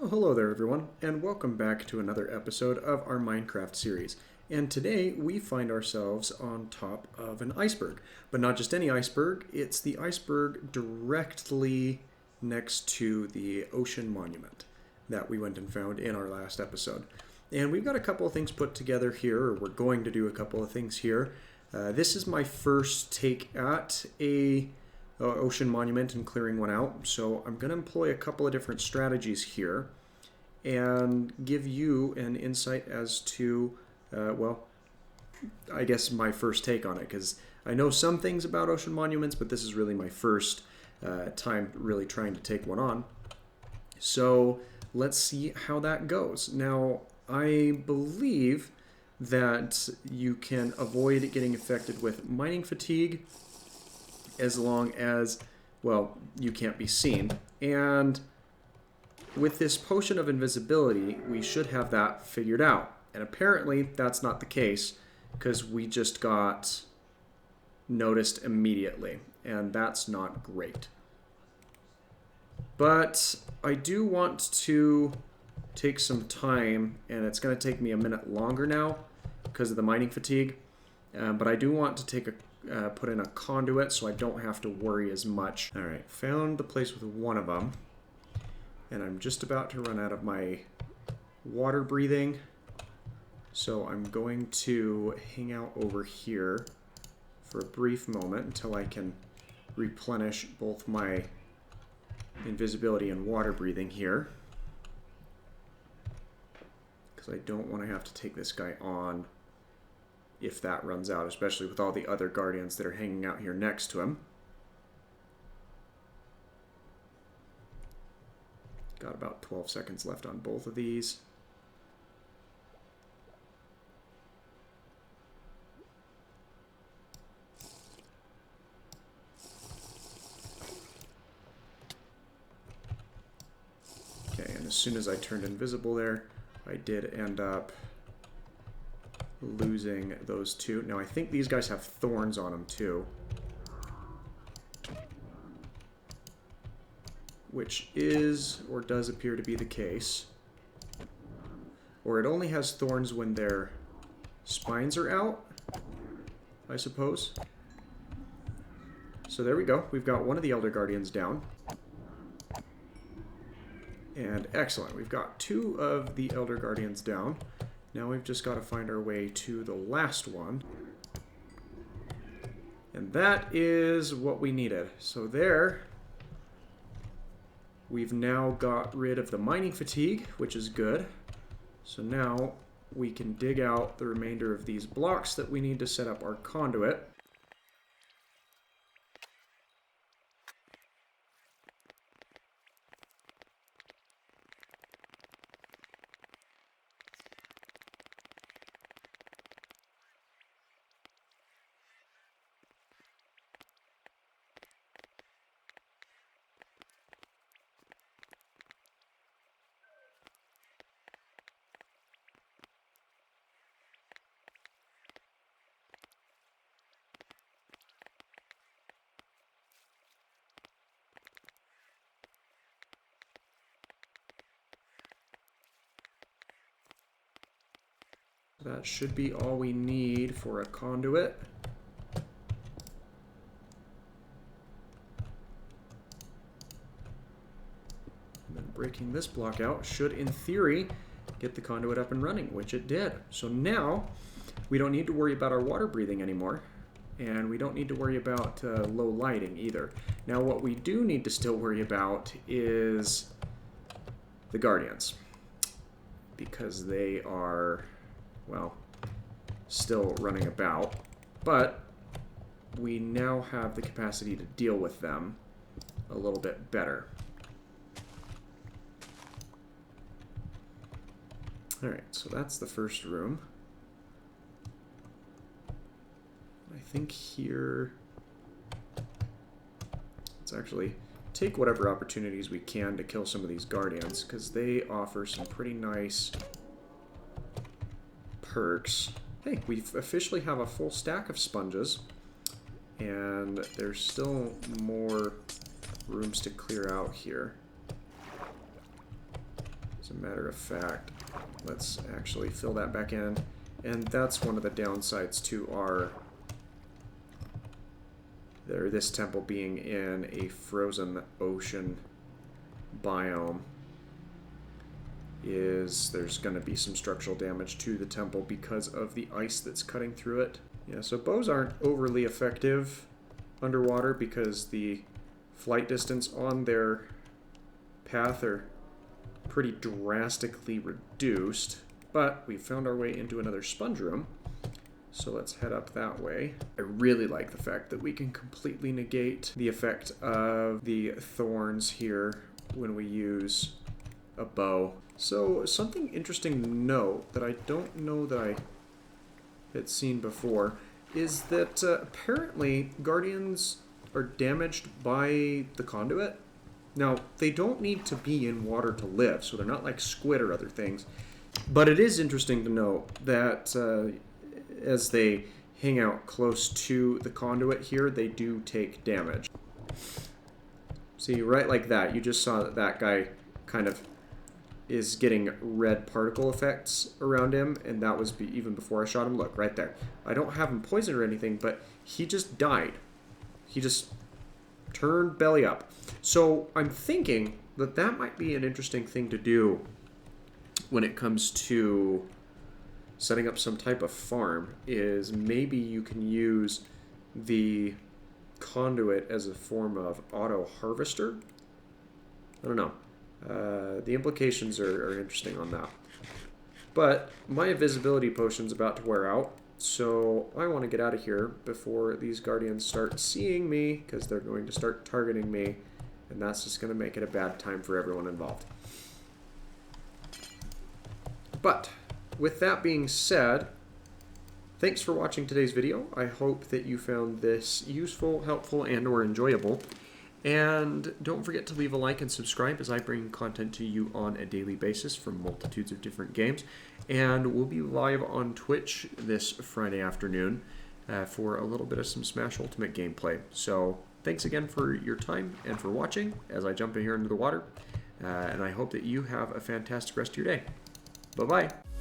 Well, hello there everyone, and welcome back to another episode of our Minecraft series. And today we find ourselves on top of an iceberg. But not just any iceberg, it's the iceberg directly next to the ocean monument that we went and found in our last episode. And we've got a couple of things put together here, or we're going to do a couple of things here. This is my first take at a ocean monument and clearing one out. So I'm going to employ a couple of different strategies here and give you an insight as to, well, I guess my first take on it, because I know some things about ocean monuments, but this is really my first time really trying to take one on. So let's see how that goes. Now, I believe that you can avoid getting affected with mining fatigue as long as, well, you can't be seen. And with this potion of invisibility, we should have that figured out. And apparently that's not the case, because we just got noticed immediately, and that's not great. But I do want to take some time, and it's going to take me a minute longer now because of the mining fatigue. But I do want to take put in a conduit so I don't have to worry as much. All right, found the place with one of them, and I'm just about to run out of my water breathing, so I'm going to hang out over here for a brief moment until I can replenish both my invisibility and water breathing here, because I don't want to have to take this guy on if that runs out, especially with all the other guardians that are hanging out here next to him. Got about 12 seconds left on both of these. Okay, and as soon as I turned invisible there, I did end up losing those two. Now, I think these guys have thorns on them too, which is, or does appear to be the case. Or it only has thorns when their spines are out, I suppose. So there we go. We've got one of the Elder Guardians down. And excellent. We've got two of the Elder Guardians down. Now we've just got to find our way to the last one. And that is what we needed. So there, we've now got rid of the mining fatigue, which is good. So now we can dig out the remainder of these blocks that we need to set up our conduit. That should be all we need for a conduit. And then breaking this block out should, in theory, get the conduit up and running, which it did. So now we don't need to worry about our water breathing anymore, and we don't need to worry about low lighting either. Now what we do need to still worry about is the guardians, because they are, well, still running about, but we now have the capacity to deal with them a little bit better. Alright, so that's the first room. I think here, let's actually take whatever opportunities we can to kill some of these guardians, because they offer some pretty nice perks. Hey, we officially have a full stack of sponges, and there's still more rooms to clear out here. As a matter of fact, let's actually fill that back in. And that's one of the downsides to this temple being in a frozen ocean biome, is there's going to be some structural damage to the temple because of the ice that's cutting through it. Yeah, so bows aren't overly effective underwater because the flight distance on their path are pretty drastically reduced, but we found our way into another sponge room, so let's head up that way. I really like the fact that we can completely negate the effect of the thorns here when we use a bow. So something interesting to note that I don't know that I had seen before is that apparently guardians are damaged by the conduit. Now, they don't need to be in water to live, so they're not like squid or other things. But it is interesting to note that as they hang out close to the conduit here, they do take damage. See, right like that, you just saw that that guy kind of is getting red particle effects around him, and that was even before I shot him. Look, right there. I don't have him poisoned or anything, but he just died. He just turned belly up. So I'm thinking that that might be an interesting thing to do when it comes to setting up some type of farm, is maybe you can use the conduit as a form of auto harvester. I don't know. The implications are interesting on that. But my invisibility potion's about to wear out, so I want to get out of here before these guardians start seeing me, because they're going to start targeting me, and that's just going to make it a bad time for everyone involved. But with that being said, thanks for watching today's video. I hope that you found this useful, helpful, and or enjoyable. And don't forget to leave a like and subscribe, as I bring content to you on a daily basis from multitudes of different games. And we'll be live on Twitch this Friday afternoon for a little bit of some Smash Ultimate gameplay. So thanks again for your time and for watching as I jump in here into the water. And I hope that you have a fantastic rest of your day. Bye-bye.